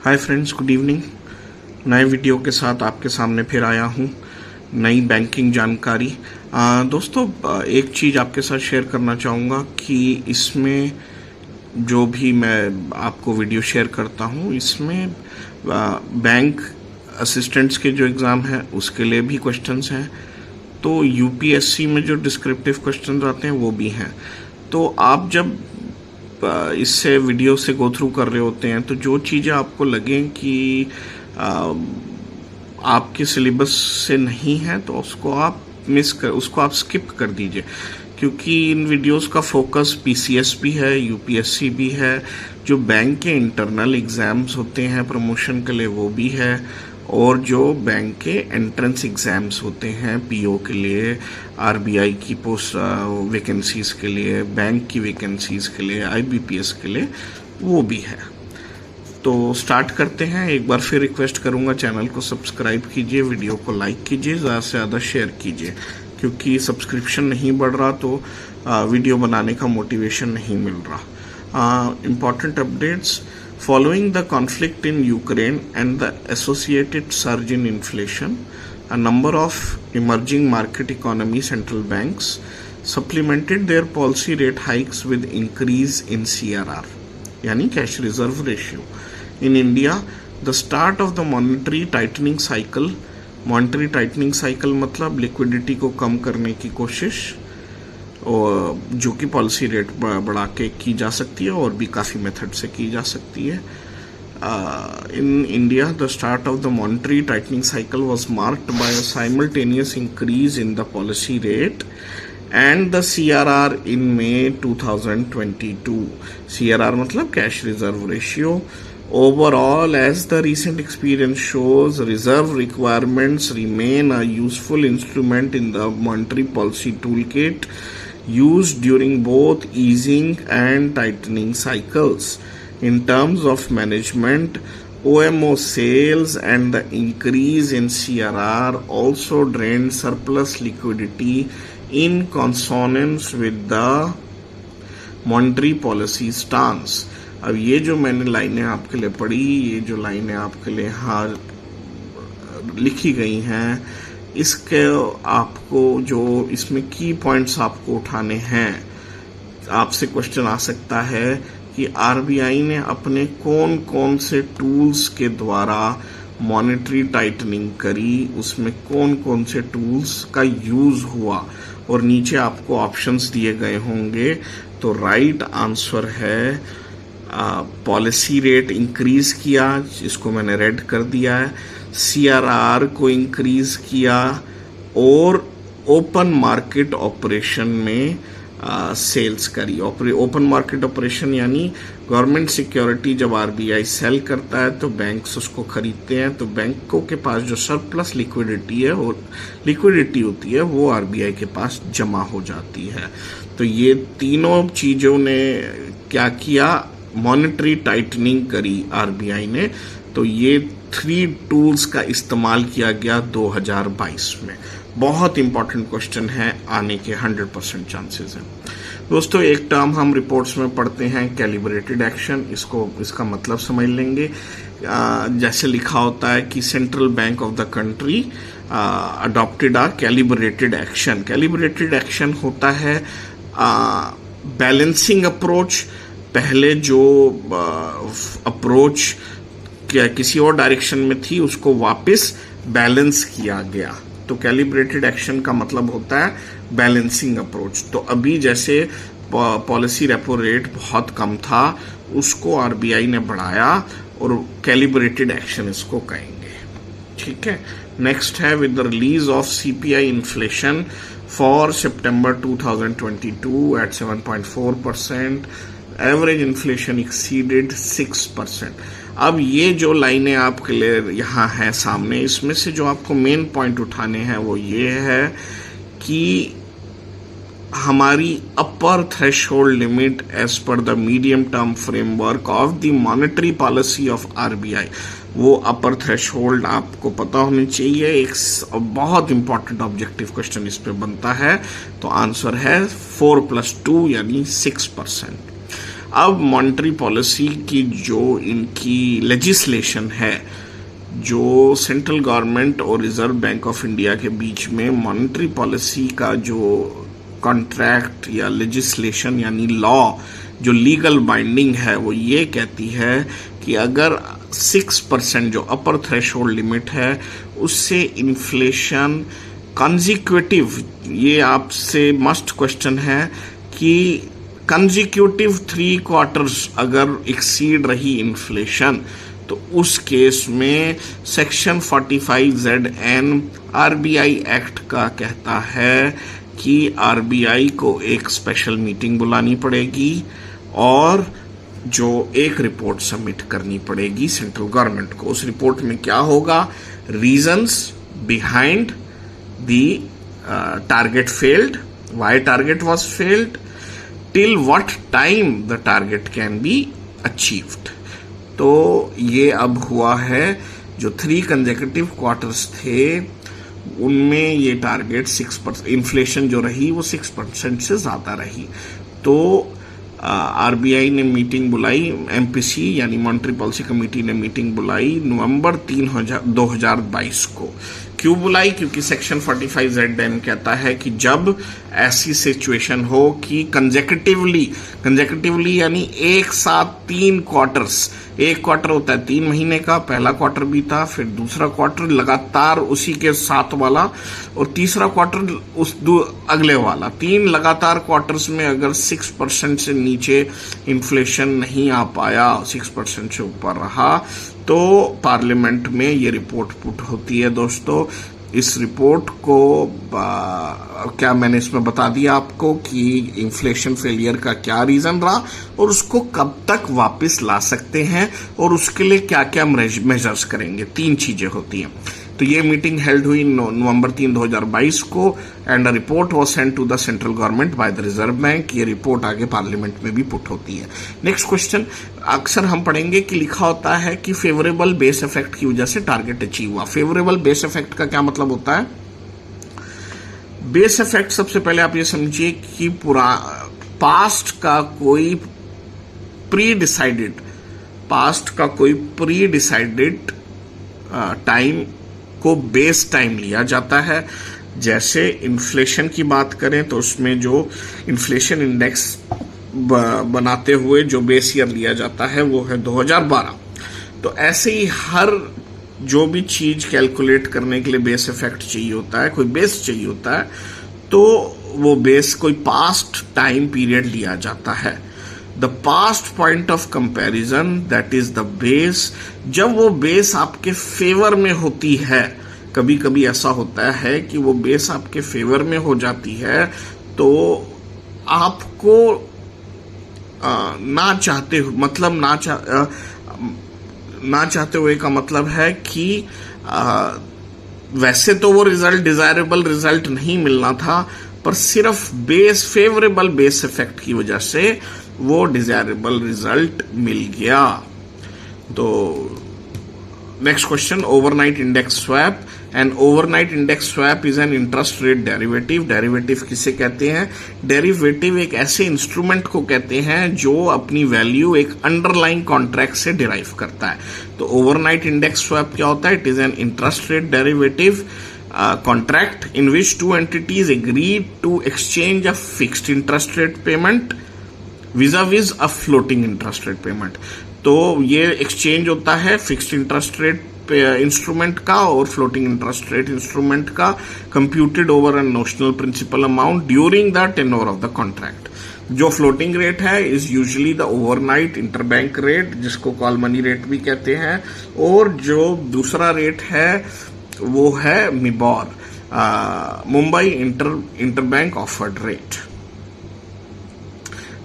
Hi friends, good evening. नए video के साथ आपके सामने फिर आया हूँ, नई बैंकिंग जानकारी। दोस्तों, एक चीज़ आपके साथ शेयर करना चाहूँगा कि इसमें जो भी मैं आपको वीडियो शेयर करता हूँ, इसमें बैंक असिस्टेंट्स के जो एग्ज़ाम हैं उसके लिए भी क्वेश्चंस हैं, तो यूपीएससी में जो डिस्क्रिप्टिव क्वेश्चंस आते हैं वो भी हैं। तो आप जब इससे वीडियो से गो थ्रू कर रहे होते हैं तो जो चीज़ें आपको लगें कि आपके सिलेबस से नहीं है तो उसको आप स्किप कर दीजिए, क्योंकि इन वीडियोस का फोकस पीसीएस भी है, यूपीएससी भी है, जो बैंक के इंटरनल एग्ज़ाम्स होते हैं प्रमोशन के लिए वो भी है, और जो बैंक के एंट्रेंस एग्ज़ाम्स होते हैं पीओ के लिए, आरबीआई की पोस्ट वैकेंसीज़ के लिए, बैंक की वैकेंसीज़ के लिए, आईबीपीएस के लिए वो भी है। तो स्टार्ट करते हैं। एक बार फिर रिक्वेस्ट करूंगा, चैनल को सब्सक्राइब कीजिए, वीडियो को लाइक कीजिए, ज़्यादा से ज़्यादा शेयर कीजिए, क्योंकि सब्सक्रिप्शन नहीं बढ़ रहा तो वीडियो बनाने का मोटिवेशन नहीं मिल रहा। Important updates: Following the conflict in Ukraine and the associated surge in inflation, a number of emerging market economy central banks supplemented their policy rate hikes with increase in CRR, यानी cash reserve ratio. In India, the start of the monetary tightening cycle मतलब liquidity को कम करने की कोशिश, और जो कि policy rate बढ़ा के की जा सकती है और भी काफ़ी मेथड से की जा सकती है। In India, the start of the monetary tightening cycle was marked by a simultaneous increase in the policy rate and the CRR in May 2022। CRR मतलब cash reserve ratio. Overall, as the recent experience shows, reserve requirements remain a useful instrument in the monetary policy toolkit used during both easing and tightening cycles. In terms of management, OMO sales and the increase in CRR also drained surplus liquidity in consonance with the monetary policy stance. अब ये जो मैंने लाइनें आपके लिए पढ़ी, ये जो लाइनें आपके लिए यहाँ लिखी गई हैं, इसके आपको जो इसमें की पॉइंट्स आपको उठाने हैं, आपसे क्वेश्चन आ सकता है कि आरबीआई ने अपने कौन कौन से टूल्स के द्वारा मॉनेटरी टाइटनिंग करी, उसमें कौन कौन से टूल्स का यूज हुआ, और नीचे आपको ऑप्शंस दिए गए होंगे। तो राइट आंसर है पॉलिसी रेट इंक्रीज किया, इसको मैंने रेड कर दिया है, सीआरआर को इंक्रीज किया, और ओपन मार्केट ऑपरेशन में सेल्स करी। ओपन मार्केट ऑपरेशन यानी गवर्नमेंट सिक्योरिटी जब आरबीआई सेल करता है तो बैंक्स उसको खरीदते हैं, तो बैंकों के पास जो सरप्लस लिक्विडिटी है और लिक्विडिटी होती है वो आरबीआई के पास जमा हो जाती है। तो ये तीनों चीजों ने क्या किया, मॉनेटरी टाइटनिंग करी आरबीआई ने। तो ये 3 टूल्स का इस्तेमाल किया गया 2022 में। बहुत इंपॉर्टेंट क्वेश्चन है, आने के 100% चांसेस हैं। दोस्तों, एक टर्म हम रिपोर्ट्स में पढ़ते हैं, कैलिब्रेटेड एक्शन। इसका मतलब समझ लेंगे। जैसे लिखा होता है कि central bank of the country adopted a calibrated action. Calibrated action होता है बैलेंसिंग अप्रोच। पहले जो अप्रोच किसी और डायरेक्शन में थी उसको वापस बैलेंस किया गया, तो कैलिब्रेटेड एक्शन का मतलब होता है बैलेंसिंग अप्रोच। तो अभी जैसे पॉलिसी रेपो रेट बहुत कम था, उसको आरबीआई ने बढ़ाया, और कैलिब्रेटेड एक्शन इसको कहेंगे। ठीक है। नेक्स्ट है, with the release of CPI inflation for September 2022 at 7.4%, average inflation exceeded 6%। अब ये जो लाइनें आपके लिए यहाँ हैं सामने, इसमें से जो आपको मेन पॉइंट उठाने हैं वो ये है कि हमारी upper threshold limit as per the medium term framework of the monetary policy of RBI, वो अपर थ्रेशोल्ड आपको पता होनी चाहिए। एक बहुत इंपॉर्टेंट ऑब्जेक्टिव क्वेश्चन इस पे बनता है, तो आंसर है 4+2 यानी 6%। अब मॉनेटरी पॉलिसी की जो इनकी लेजिस्लेशन है, जो सेंट्रल गवर्नमेंट और रिजर्व बैंक ऑफ इंडिया के बीच में मॉनेटरी पॉलिसी का जो कॉन्ट्रैक्ट या लेजिस्लेशन यानी लॉ जो लीगल बाइंडिंग है, वो ये कहती है कि अगर 6% जो अपर थ्रेशोल्ड लिमिट है उससे इन्फ्लेशन कंजिक्यूटिव, ये आपसे मस्ट क्वेश्चन है कि कंजिक्यूटिव 3 क्वार्टर्स अगर एक्सीड रही इन्फ्लेशन, तो उस केस में सेक्शन 45ZN आरबीआई एक्ट का कहता है कि आरबीआई को एक स्पेशल मीटिंग बुलानी पड़ेगी और जो एक रिपोर्ट सबमिट करनी पड़ेगी सेंट्रल गवर्नमेंट को। उस रिपोर्ट में क्या होगा? Reasons behind the target failed, why target was failed, till what time the target can be achieved. तो ये अब हुआ है, जो 3 कंसेक्यूटिव क्वार्टर्स थे उनमें ये टारगेट 6%, इन्फ्लेशन जो रही वो 6% से ज़्यादा रही। तो आरबीआई ने मीटिंग बुलाई, एमपीसी यानी मॉनेटरी पॉलिसी कमेटी ने मीटिंग बुलाई नवंबर 3, 2022 को। क्यों बुलाई? क्योंकि सेक्शन 45ZN कहता है कि जब ऐसी सिचुएशन हो कि कंजेक्यूटिवली यानी एक साथ 3 क्वार्टर्स, एक क्वार्टर होता है 3 महीने का, पहला क्वार्टर बीता, फिर दूसरा क्वार्टर लगातार उसी के साथ वाला, और तीसरा क्वार्टर उस अगले वाला, 3 लगातार क्वार्टर्स में अगर 6% से नीचे इन्फ्लेशन नहीं आ पाया, 6% से ऊपर रहा, तो पार्लियामेंट में ये रिपोर्ट पुट होती है। दोस्तों, इस रिपोर्ट को क्या मैंने इसमें बता दिया आपको कि इन्फ्लेशन फेलियर का क्या रीजन रहा और उसको कब तक वापस ला सकते हैं और उसके लिए क्या क्या मेजर्स करेंगे। 3 चीजें होती हैं। तो ये मीटिंग हेल्ड हुई नवंबर 3, 2022 को and a report was sent to the central government by the reserve bank. ये रिपोर्ट आगे पार्लियामेंट में भी पुट होती है। नेक्स्ट क्वेश्चन, अक्सर हम पढ़ेंगे कि लिखा होता है कि फेवरेबल बेस इफेक्ट की वजह से टारगेट अचीव हुआ। फेवरेबल बेस इफेक्ट का क्या मतलब होता है? बेस इफेक्ट सबसे पहले आप ये समझिए कि पास्ट का कोई प्री डिसाइडेड टाइम को बेस टाइम लिया जाता है। जैसे इन्फ्लेशन की बात करें तो उसमें जो इन्फ्लेशन इंडेक्स बनाते हुए जो बेस ईयर लिया जाता है वो है 2012। तो ऐसे ही हर जो भी चीज कैलकुलेट करने के लिए बेस इफेक्ट चाहिए होता है, कोई बेस चाहिए होता है, तो वो बेस कोई पास्ट टाइम पीरियड लिया जाता है। The past point of comparison that is the base. जब वो बेस आपके फेवर में होती है, कभी कभी ऐसा होता है कि वो बेस आपके फेवर में हो जाती है, तो आपको ना चाहते हुए का मतलब है कि वैसे तो वो डिजायरेबल रिजल्ट नहीं मिलना था, पर सिर्फ फेवरेबल बेस इफेक्ट की वजह से वो डिजायरेबल रिजल्ट मिल गया। तो next question, overnight index swap. An overnight index swap is an interest rate derivative. Derivative किसे कहते हैं? डेरिवेटिव एक ऐसे इंस्ट्रूमेंट को कहते हैं जो अपनी वैल्यू एक अंडरलाइंग कॉन्ट्रैक्ट से डिराइव करता है। तो ओवरनाइट इंडेक्स स्वैप क्या होता है? It is an interest rate derivative contract in which 2 entities agreed to exchange a fixed interest rate payment vis-a-vis a floating interest rate payment। तो ये एक्सचेंज होता है फिक्स्ड इंटरेस्ट रेट इंस्ट्रूमेंट का और floating interest rate instrument का, computed over a notional principal amount during the tenure of the contract. जो floating rate है is usually the overnight interbank rate, जिसको कॉल मनी रेट भी कहते हैं, और जो दूसरा रेट है वो है MIBOR, Mumbai interbank offered rate.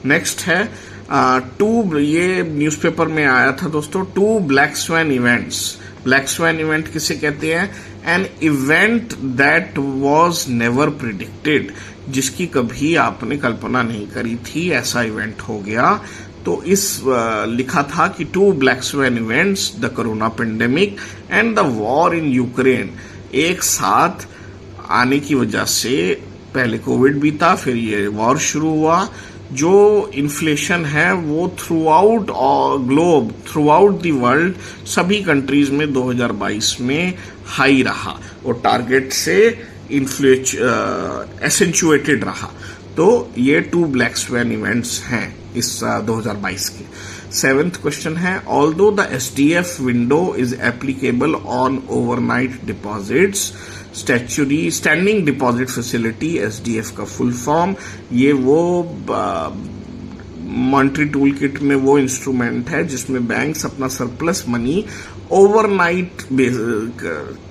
Next है ये न्यूज़पेपर में आया था दोस्तों, 2 black swan events. Black swan event किसे कहते हैं? An event that was never predicted, जिसकी कभी आपने कल्पना नहीं करी थी, ऐसा इवेंट हो गया। तो इस लिखा था कि 2 black swan events, the corona pandemic and the war in Ukraine, एक साथ आने की वजह से पहले कोविड बीता, फिर ये वॉर शुरू हुआ, जो इन्फ्लेशन है वो through out globe, through out the world, सभी कंट्रीज में 2022 में हाई रहा और टारगेट से एसेंचुएटेड रहा। तो ये 2 ब्लैक स्वैन इवेंट्स हैं इस 2022 के। 7th क्वेश्चन है, although the SDF window is applicable on overnight deposits, statutory standing deposit facility SDF का फुल फॉर्म, ये वो मॉनेटरी टूल किट में वो इंस्ट्रूमेंट है जिसमें बैंक्स अपना सरप्लस मनी ओवरनाइट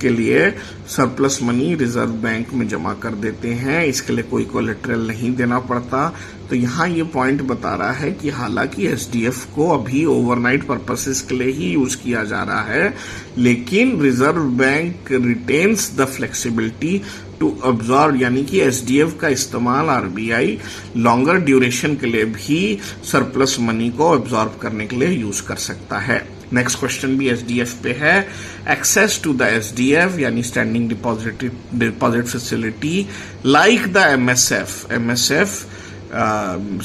के लिए सरप्लस मनी रिजर्व बैंक में जमा कर देते हैं, इसके लिए कोई कोलेटरल नहीं देना पड़ता। तो यहाँ ये पॉइंट बता रहा है कि हालांकि SDF को अभी ओवरनाइट पर्पसेस के लिए ही यूज किया जा रहा है, लेकिन reserve bank retains the flexibility to absorb, यानी कि SDF का इस्तेमाल RBI लॉन्गर ड्यूरेशन के लिए भी सरप्लस मनी को अब्जॉर्ब करने के लिए यूज कर सकता है। नेक्स्ट क्वेश्चन भी SDF पे है, एक्सेस टू द SDF यानी standing deposit facility like the MSF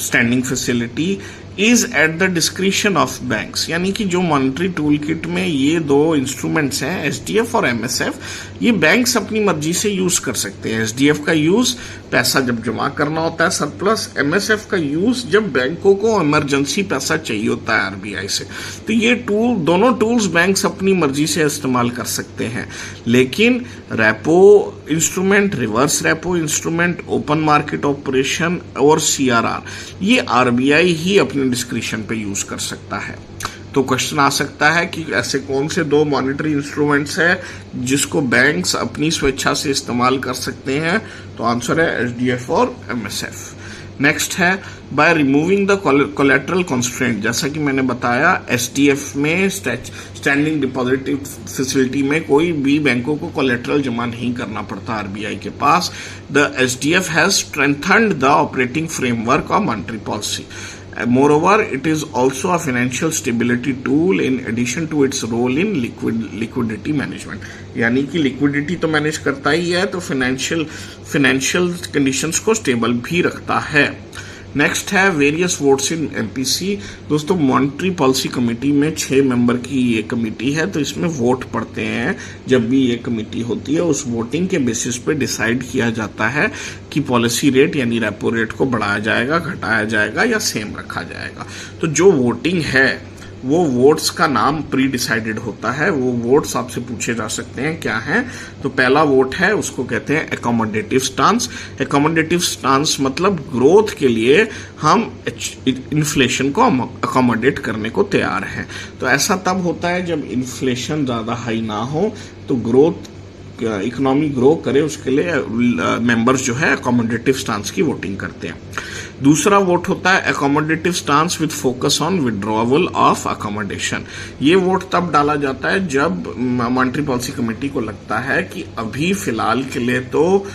standing facility is at the discretion of banks, यानी कि जो मॉनेटरी टूल किट में ये 2 इंस्ट्रूमेंट्स हैं SDF और MSF, ये बैंक्स अपनी मर्जी से यूज कर सकते हैं। SDF का यूज पैसा जब जमा करना होता है सरप्लस, MSF का यूज जब बैंकों को इमरजेंसी पैसा चाहिए होता है RBI से। तो ये दोनों टूल्स बैंक्स अपनी मर्जी से इस्तेमाल कर सकते हैं, लेकिन repo instrument, reverse repo instrument, open market operation और CRR, ये RBI ही अपने डिस्क्रिशन पे यूज कर सकता है। तो क्वेश्चन आ सकता है कि ऐसे कौन से 2 मॉनेटरी इंस्ट्रूमेंट्स हैं जिसको बैंक्स अपनी स्वेच्छा से इस्तेमाल कर सकते हैं? तो आंसर है SDF और MSF। नेक्स्ट है, by removing the collateral constraint, जैसा कि मैंने बताया SDF में स्टैंडिंग डिपॉजिट फैसिलिटी में कोई भी बैंकों को कोलेटरल जमा नहीं करना पड़ता RBI के पास। The SDF has strengthened the operating framework of monetary policy. Moreover, it is also a financial stability tool in addition to its role in liquidity management. यानी कि लिक्विडिटी तो मैनेज करता ही है, तो फाइनेंशियल कंडीशंस को stable भी रखता है। नेक्स्ट है वेरियस वोट्स इन MPC। दोस्तों, मॉनेटरी पॉलिसी कमेटी में 6 मेंबर की ये कमेटी है, तो इसमें वोट पड़ते हैं। जब भी ये कमेटी होती है, उस वोटिंग के बेसिस पे डिसाइड किया जाता है कि पॉलिसी रेट यानी रेपो रेट को बढ़ाया जाएगा, घटाया जाएगा या सेम रखा जाएगा। तो जो वोटिंग है वो वोट्स का नाम प्री डिसाइडेड होता है। वो वोट्स आपसे पूछे जा सकते हैं, क्या हैं? तो पहला वोट है, उसको कहते हैं एकोमोडेटिव स्टांस। एकोमोडेटिव स्टांस मतलब ग्रोथ के लिए हम इन्फ्लेशन को अकोमोडेट करने को तैयार हैं। तो ऐसा तब होता है जब इन्फ्लेशन ज्यादा हाई ना हो, तो ग्रोथ इकोनॉमी ग्रो करे, उसके लिए मेंबर्स जो है अकोमोडेटिव स्टांस की वोटिंग करते हैं। दूसरा वोट होता है accommodative stance with focus on withdrawal of accommodation. ये वोट तब डाला जाता है जब मॉनेटरी पॉलिसी कमेटी को लगता है कि अभी फिलहाल के लिए तो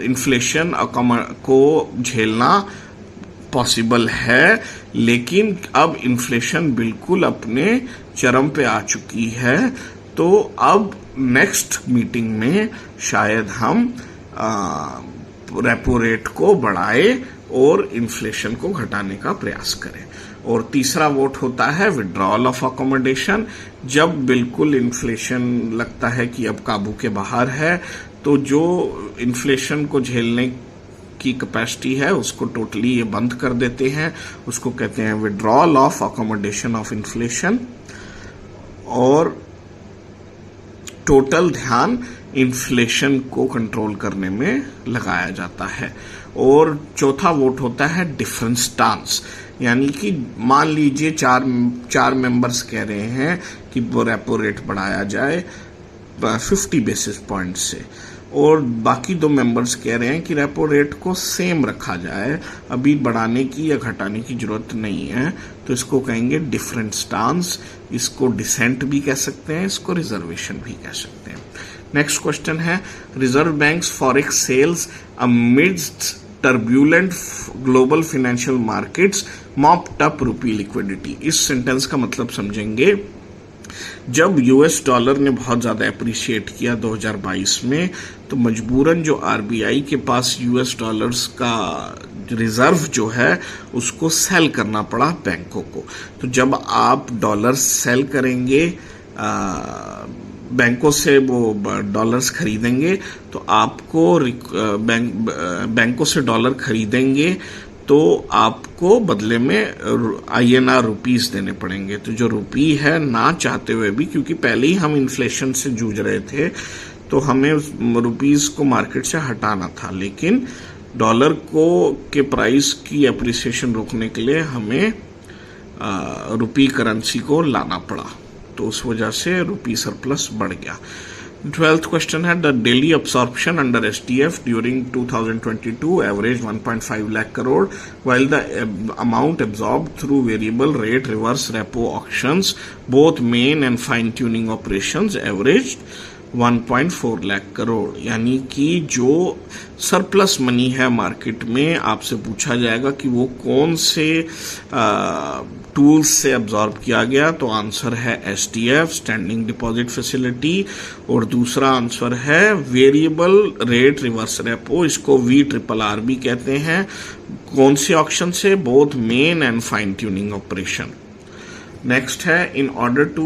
इन्फ्लेशन को झेलना पॉसिबल है, लेकिन अब इन्फ्लेशन बिल्कुल अपने चरम पे आ चुकी है, तो अब नेक्स्ट मीटिंग में शायद हम रेपो रेट को बढ़ाए और इन्फ्लेशन को घटाने का प्रयास करें। और तीसरा वोट होता है विड्रॉल ऑफ अकोमोडेशन। जब बिल्कुल इन्फ्लेशन लगता है कि अब काबू के बाहर है, तो जो इन्फ्लेशन को झेलने की कैपेसिटी है उसको टोटली ये बंद कर देते हैं, उसको कहते हैं withdrawal of accommodation of inflation. और टोटल ध्यान इन्फ्लेशन को कंट्रोल करने में लगाया जाता है। और चौथा वोट होता है डिफरेंट स्टांस, यानी कि मान लीजिए चार मेंबर्स कह रहे हैं कि वो रेपो रेट बढ़ाया जाए 50 बेसिस पॉइंट से, और बाकी 2 मेंबर्स कह रहे हैं कि रेपो रेट को सेम रखा जाए, अभी बढ़ाने की या घटाने की जरूरत नहीं है। तो इसको कहेंगे डिफरेंट स्टांस। इसको डिसेंट भी कह सकते हैं, इसको रिजर्वेशन भी कह सकते हैं। नेक्स्ट क्वेश्चन है Reserve Bank's forex sales amidst turbulent global financial markets mopped up rupee liquidity. इस सेंटेंस का मतलब समझेंगे जब यूएस डॉलर ने बहुत ज़्यादा अप्रिशिएट किया 2022 में, तो मजबूरन जो आरबीआई के पास यूएस डॉलर्स का रिजर्व जो है उसको सेल करना पड़ा बैंकों को। तो जब आप डॉलर सेल करेंगे, बैंकों से वो डॉलर्स खरीदेंगे, तो आपको बैंकों से डॉलर खरीदेंगे तो आपको बदले में आईएनआर रुपीस देने पड़ेंगे। तो जो रुपी है, ना चाहते हुए भी, क्योंकि पहले ही हम इन्फ्लेशन से जूझ रहे थे, तो हमें रुपीस को मार्केट से हटाना था, लेकिन डॉलर को के प्राइस की एप्रिसिएशन रोकने के लिए हमें रुपी करेंसी को लाना पड़ा, तो उस वजह से रुपी सरप्लस बढ़ गया। 12th question है, the daily absorption under STF during 2022 averaged 1.5 lakh crore, while the amount absorbed through variable rate reverse repo auctions, both main and fine tuning operations, averaged 1.4 lakh crore. यानी कि जो सरप्लस मनी है market में, आपसे पूछा जाएगा कि वो कौन से टूल्स से अब्जॉर्ब किया गया, तो आंसर है एसटीएफ, स्टैंडिंग डिपॉजिट फैसिलिटी, और दूसरा आंसर है वेरिएबल रेट रिवर्स रेपो, इसको VRRR भी कहते हैं। कौन से ऑक्शन से? Both main and fine tuning operation. Next है, in order to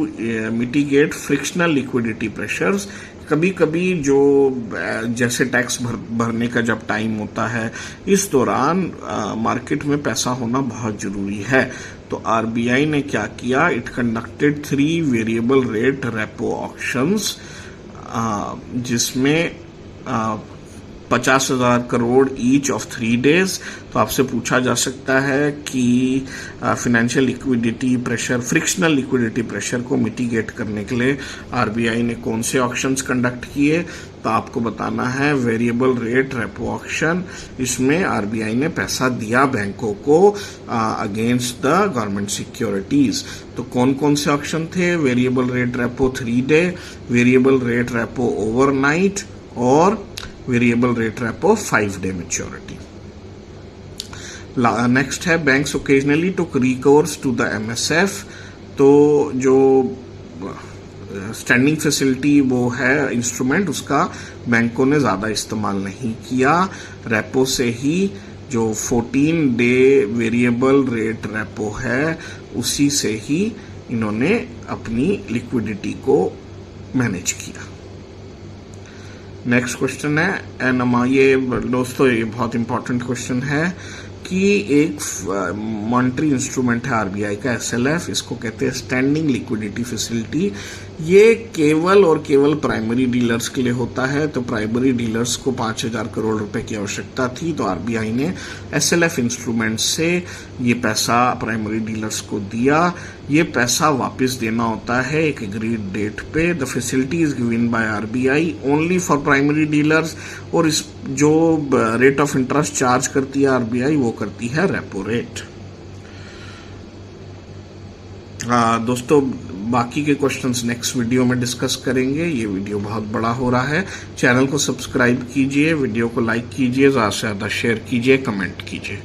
mitigate frictional liquidity pressures, कभी कभी जो जैसे टैक्स भरने का जब टाइम होता है, इस दौरान मार्केट में पैसा होना बहुत जरूरी है। तो आरबीआई ने क्या किया? It conducted 3 variable rate repo auctions, जिसमें 50,000 करोड़ ईच ऑफ 3 days। तो आपसे पूछा जा सकता है कि financial liquidity pressure, frictional liquidity pressure को मिटिगेट करने के लिए आरबीआई ने कौन से ऑक्शंस कंडक्ट किए? तो आपको बताना है वेरिएबल रेट रेपो ऑक्शन। इसमें आरबीआई ने पैसा दिया बैंकों को अगेंस्ट द गवर्नमेंट सिक्योरिटीज। तो कौन कौन से ऑक्शन थे? Variable rate repo 3 day, variable rate repo overnight, और variable rate repo 5 day maturity. Next है, banks occasionally took recourse to the MSF. तो जो स्टैंडिंग फैसिलिटी वो है इंस्ट्रूमेंट, उसका बैंकों ने ज्यादा इस्तेमाल नहीं किया। रेपो से ही जो 14 day वेरिएबल रेट रेपो है, उसी से ही इन्होंने अपनी लिक्विडिटी को मैनेज किया। नेक्स्ट क्वेश्चन है, ये दोस्तों ये बहुत इंपॉर्टेंट क्वेश्चन है कि एक मॉनेटरी इंस्ट्रूमेंट है आरबीआई का एसएलएफ, इसको कहते हैं स्टैंडिंग लिक्विडिटी फैसिलिटी। ये केवल और केवल प्राइमरी डीलर्स के लिए होता है। तो प्राइमरी डीलर्स को 5,000 करोड़ रुपए की आवश्यकता थी, तो आरबीआई ने एसएलएफ इंस्ट्रूमेंट से ये पैसा प्राइमरी डीलर्स को दिया। ये पैसा वापस देना होता है एक एग्रीड डेट पे। The facility is given by RBI only for primary dealers, और इस जो रेट ऑफ इंटरेस्ट चार्ज करती है आरबीआई, वो करती है रेपो रेट। दोस्तों, बाकी के क्वेश्चंस नेक्स्ट वीडियो में डिस्कस करेंगे। ये वीडियो बहुत बड़ा हो रहा है। चैनल को सब्सक्राइब कीजिए, वीडियो को लाइक कीजिए, ज़्यादा से ज़्यादा शेयर कीजिए, कमेंट कीजिए।